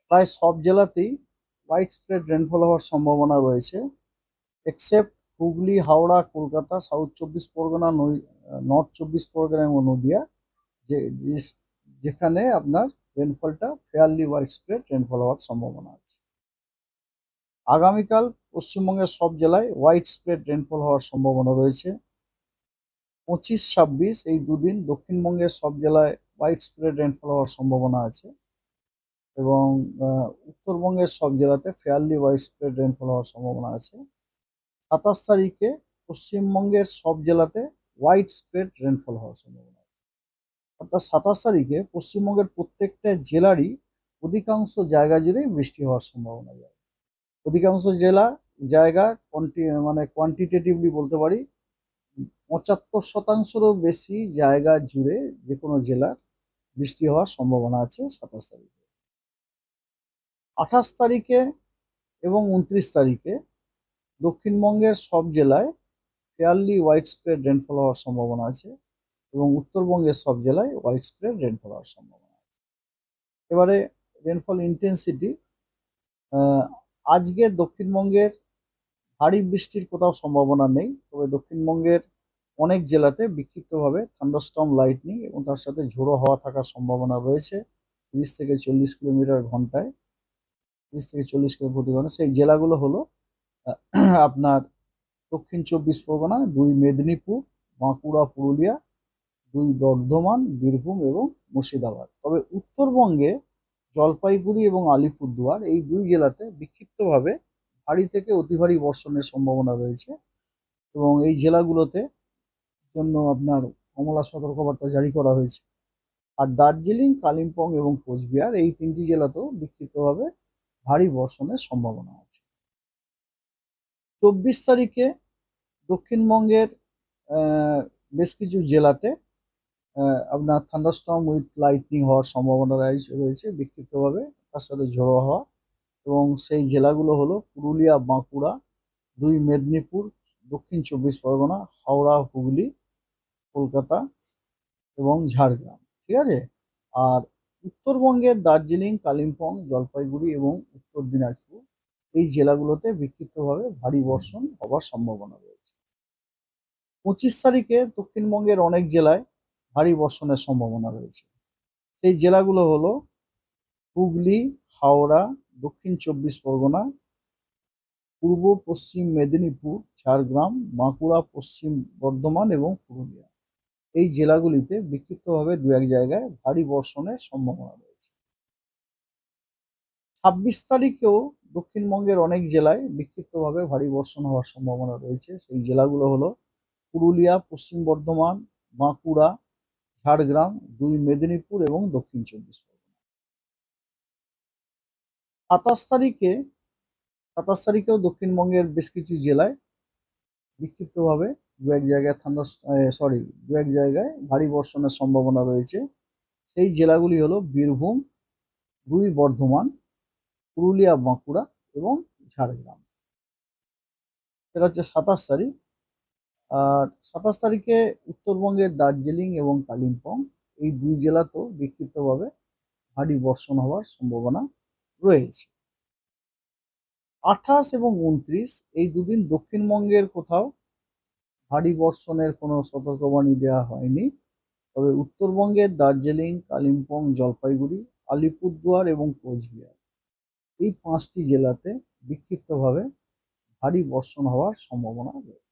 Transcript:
প্রায় সব জেলাতেই হোয়াইট স্প্রেড রেনফল হওয়ার সম্ভাবনা রয়েছে, এক্সেপ্ট হুগলি, হাওড়া, কলকাতা, সাউথ চব্বিশ পরগনা, নর্থ চব্বিশ পরগনা এবং নদিয়া, যেখানে আপনার রেনফলটা ফেয়ারলি হোয়াইট স্প্রেড রেনফল হওয়ার সম্ভাবনা আছে। আগামীকাল পশ্চিমবঙ্গের সব জেলায় হোয়াইট স্প্রেড রেনফল হওয়ার সম্ভাবনা রয়েছে। 25-26 এই দুদিন দক্ষিণবঙ্গের সব জেলায় হোয়াইট স্প্রেড রেনফল হওয়ার সম্ভাবনা আছে এবং উত্তরবঙ্গের সব জেলাতে ফেয়ারলি হোয়াইট স্প্রেড রেনফল হওয়ার সম্ভাবনা আছে। 27 তারিখে পশ্চিমবঙ্গের সব জেলাতে হোয়াইট স্প্রেড রেনফল হওয়ার সম্ভাবনা আছে। অর্থাৎ 27 তারিখে পশ্চিমবঙ্গের প্রত্যেকটা জেলারই অধিকাংশ জায়গা জুড়েই বৃষ্টি হওয়ার সম্ভাবনা যায়। অধিকাংশ জায়গা মানে কোয়ান্টিটেটিভলি বলতে পারি 75%-রও বেশি জায়গা জুড়ে যে কোনো জেলার বৃষ্টি হওয়ার সম্ভাবনা আছে 27 তারিখে। 28 তারিখে এবং 29 তারিখে দক্ষিণবঙ্গের সব জেলায় ফেয়ারলি হোয়াইট স্প্রেড রেনফল হওয়ার সম্ভাবনা আছে এবং উত্তরবঙ্গের সব জেলায় হোয়াইট স্প্রেড রেনফল হওয়ার সম্ভাবনা আছে। এবারে রেনফল ইন্টেন্সিটি, আজকে দক্ষিণবঙ্গের ভারী বৃষ্টির কোথাও সম্ভাবনা নেই, তবে দক্ষিণবঙ্গের অনেক জেলাতে বিক্ষিপ্তভাবে থান্ডারস্টর্ম, লাইটনিং এবং তার সাথে ঝোড়ো হাওয়া থাকার সম্ভাবনা রয়েছে 30 থেকে 40 কিলোমিটার ঘন্টায়, 30 থেকে 40 কিলোমিটার প্রতি ঘন্টা। সেই জেলাগুলো হলো আপনার দক্ষিণ চব্বিশ পরগনা, 2 মেদিনীপুর, বাঁকুড়া, পুরুলিয়া, 2 বর্ধমান, বীরভূম এবং মুর্শিদাবাদ। তবে উত্তরবঙ্গে জলপাইগুড়ি এবং আলিপুরদুয়ার এই 2 জেলাতে বিক্ষিপ্তভাবে ভারী থেকে অতি ভারী বর্ষণের সম্ভাবনা রয়েছে এবং এই জেলাগুলোতে জন্য আপনার কমলা সতর্কবার্তা জারি করা হয়েছে। আর দার্জিলিং, কালিম্পং এবং কোচবিহার এই 3টি জেলাতেও বিক্ষিপ্তভাবে ভারী বর্ষণের সম্ভাবনা আছে। 24 তারিখে দক্ষিণবঙ্গের বেশ কিছু জেলাতে আপনার থান্ডারস্টর্ম উইথ লাইটনিং হওয়ার সম্ভাবনা রয়েছে বিক্ষিপ্তভাবে, তার সাথে ঝোড়ো হাওয়া, এবং সেই জেলাগুলো হলো পুরুলিয়া, বাঁকুড়া, 2 মেদিনীপুর, দক্ষিণ চব্বিশ পরগনা, হাওড়া, হুগলি, কলকাতা এবং ঝাড়গ্রাম। ঠিক আছে। আর উত্তরবঙ্গের দার্জিলিং, কালিম্পং, জলপাইগুড়ি এবং উত্তর দিনাজপুর এই জেলাগুলোতে বিক্ষিপ্তভাবে ভারী বর্ষণ হওয়ার সম্ভাবনা রয়েছে। 25 তারিখে দক্ষিণবঙ্গের অনেক জেলায় ভারী বর্ষণের সম্ভাবনা রয়েছে। সেই জেলাগুলো হলো হুগলি, হাওড়া, দক্ষিণ চব্বিশ পরগনা, পূর্ব পশ্চিম মেদিনীপুর, ঝাড়গ্রাম, বাঁকুড়া, পশ্চিম বর্ধমান এবং পুরুলিয়া। এই জেলাগুলিতে বিক্ষিপ্তভাবে 2-1 জায়গায় ভারী বর্ষণের সম্ভাবনা রয়েছে। 26 তারিখেও দক্ষিণবঙ্গের অনেক জেলায় বিক্ষিপ্তভাবে ভারী বর্ষণ হওয়ার সম্ভাবনা রয়েছে। সেই জেলাগুলো হলো পুরুলিয়া, পশ্চিম বর্ধমান, বাঁকুড়া, ঝাড়গ্রাম, 2 মেদিনীপুর এবং দক্ষিণ চব্বিশ পরগনা। 27 তারিখে 27 তারিখেও দক্ষিণবঙ্গের বেশ কিছু জেলায় বিক্ষিপ্তভাবে 2-1 জায়গায় দু এক জায়গায় ভারী বর্ষণের সম্ভাবনা রয়েছে। সেই জেলাগুলি হলো বীরভূম, 2 বর্ধমান, পুরুলিয়া, বাঁকুড়া এবং ঝাড়গ্রাম। এটা হচ্ছে 27 তারিখ। আর 27 তারিখে উত্তরবঙ্গের দার্জিলিং এবং কালিম্পং এই 2 জেলাতেও বিক্ষিপ্তভাবে ভারী বর্ষণ হওয়ার সম্ভাবনা রয়েছে। 28 এবং 29 এই দুদিন দক্ষিণবঙ্গের কোথাও ভারী বর্ষণের কোনো সতর্কবাণী দেওয়া হয়নি, তবে উত্তরবঙ্গের দার্জিলিং, কালিম্পং, জলপাইগুড়ি, আলিপুরদুয়ার এবং কোচবিহার এই 5টি জেলাতে বিক্ষিপ্তভাবে ভারী বর্ষণ হওয়ার সম্ভাবনা রয়েছে।